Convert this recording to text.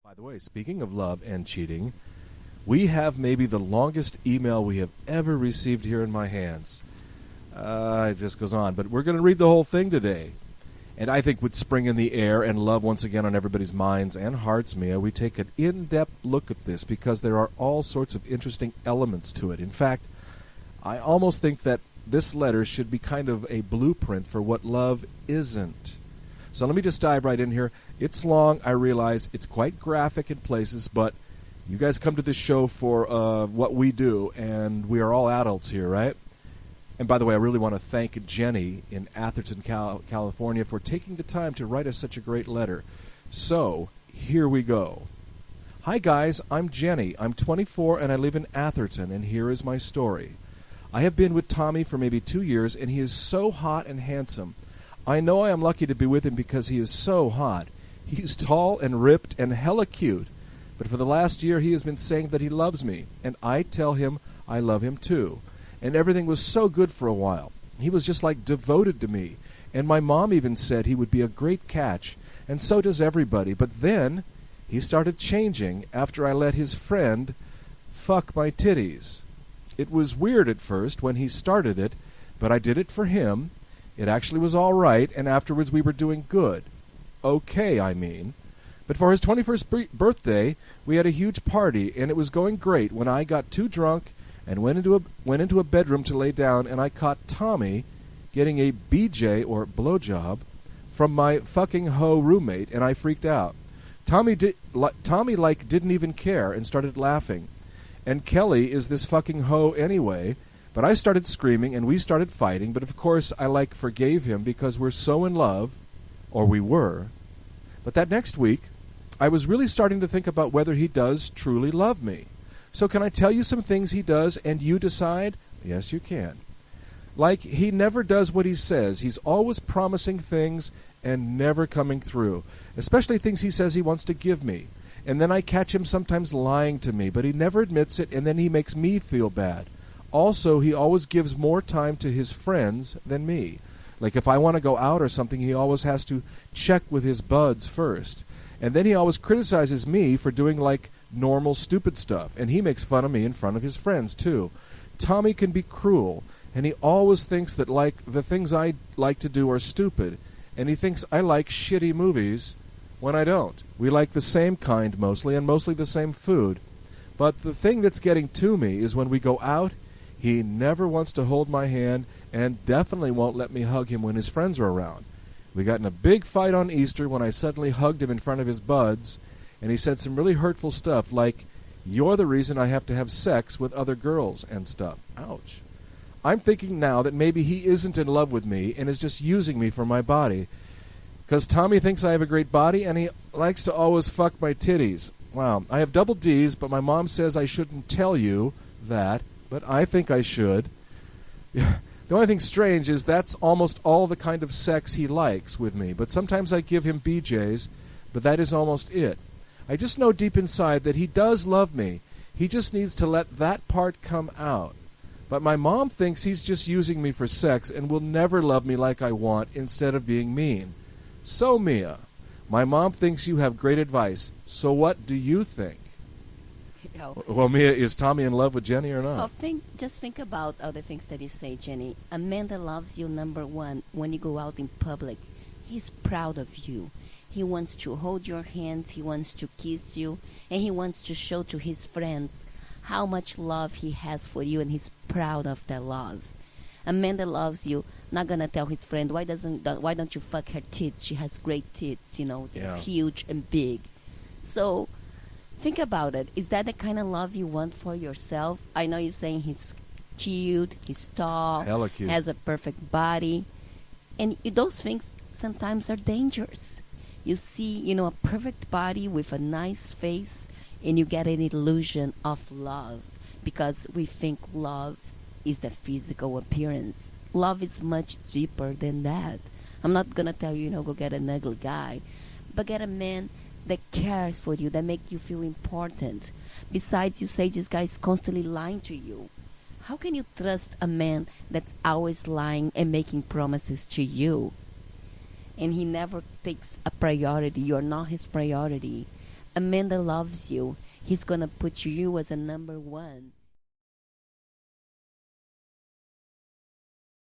By the way, speaking of love and cheating, we have maybe the longest email we have ever received here in my hands. It just goes on, but we're going to read the whole thing today. And I think with spring in the air and love once again on everybody's minds and hearts, Mia, we take an in-depth look at this because there are all sorts of interesting elements to it. In fact, I almost think that this letter should be kind of a blueprint for what love isn't. So let me just dive right in here. It's long, I realize. It's quite graphic in places, but you guys come to this show for what we do, and we are all adults here, right? And by the way, I really want to thank Jenny in Atherton, California, for taking the time to write us such a great letter. So, here we go. Hi guys, I'm Jenny. I'm 24 and I live in Atherton, and here is my story. I have been with Tommy for maybe 2 years, and he is so hot and handsome. I know I am lucky to be with him because he is so hot. He's tall and ripped and hella cute. But for the last year he has been saying that he loves me, and I tell him I love him too. And everything was so good for a while. He was just like devoted to me. And my mom even said he would be a great catch, and so does everybody. But then he started changing after I let his friend fuck my titties. It was weird at first when he started it, but I did it for him. It actually was all right, and afterwards we were doing good. Okay, I mean. But for his 21st birthday, we had a huge party, and it was going great when I got too drunk and went into a bedroom to lay down, and I caught Tommy getting a BJ, or blowjob, from my fucking hoe roommate, and I freaked out. Tommy didn't even care and started laughing. And Kelly is this fucking hoe anyway. But I started screaming, and we started fighting, but of course I forgave him because we're so in love, or we were. But that next week, I was really starting to think about whether he does truly love me. So can I tell you some things he does, and you decide? Yes, you can. Like, he never does what he says. He's always promising things and never coming through, especially things he says he wants to give me. And then I catch him sometimes lying to me, but he never admits it, and then he makes me feel bad. Also, he always gives more time to his friends than me. Like if I want to go out or something, he always has to check with his buds first. And then he always criticizes me for doing normal stupid stuff. And he makes fun of me in front of his friends too. Tommy can be cruel, and he always thinks that the things I like to do are stupid. And he thinks I like shitty movies when I don't. We like the same kind mostly, and mostly the same food. But the thing that's getting to me is when we go out, he never wants to hold my hand and definitely won't let me hug him when his friends are around. We got in a big fight on Easter when I suddenly hugged him in front of his buds, and he said some really hurtful stuff like, "You're the reason I have to have sex with other girls," and stuff. Ouch. I'm thinking now that maybe he isn't in love with me and is just using me for my body. Because Tommy thinks I have a great body, and he likes to always fuck my titties. Wow. I have double D's, but my mom says I shouldn't tell you that. But I think I should. The only thing strange is that's almost all the kind of sex he likes with me. But sometimes I give him BJs, but that is almost it. I just know deep inside that he does love me. He just needs to let that part come out. But my mom thinks he's just using me for sex and will never love me like I want instead of being mean. So, Mia, my mom thinks you have great advice. So what do you think? Well, Mia, is Tommy in love with Jenny or not? Well, just think about other things that you say, Jenny. A man that loves you, number one, when you go out in public, he's proud of you. He wants to hold your hands, he wants to kiss you, and he wants to show to his friends how much love he has for you, and he's proud of that love. A man that loves you, not gonna tell his friend, why don't you fuck her tits? She has great tits, they're huge and big. So think about it. Is that the kind of love you want for yourself? I know you're saying he's cute, he's tall, hella cute, has a perfect body. And those things sometimes are dangerous. You see, a perfect body with a nice face, and you get an illusion of love because we think love is the physical appearance. Love is much deeper than that. I'm not going to tell you, go get an ugly guy, but get a man that cares for you, that make you feel important. Besides, you say this guy is constantly lying to you. How can you trust a man that's always lying and making promises to you? And he never takes a priority. You're not his priority. A a man that loves you, he's gonna put you as a number one.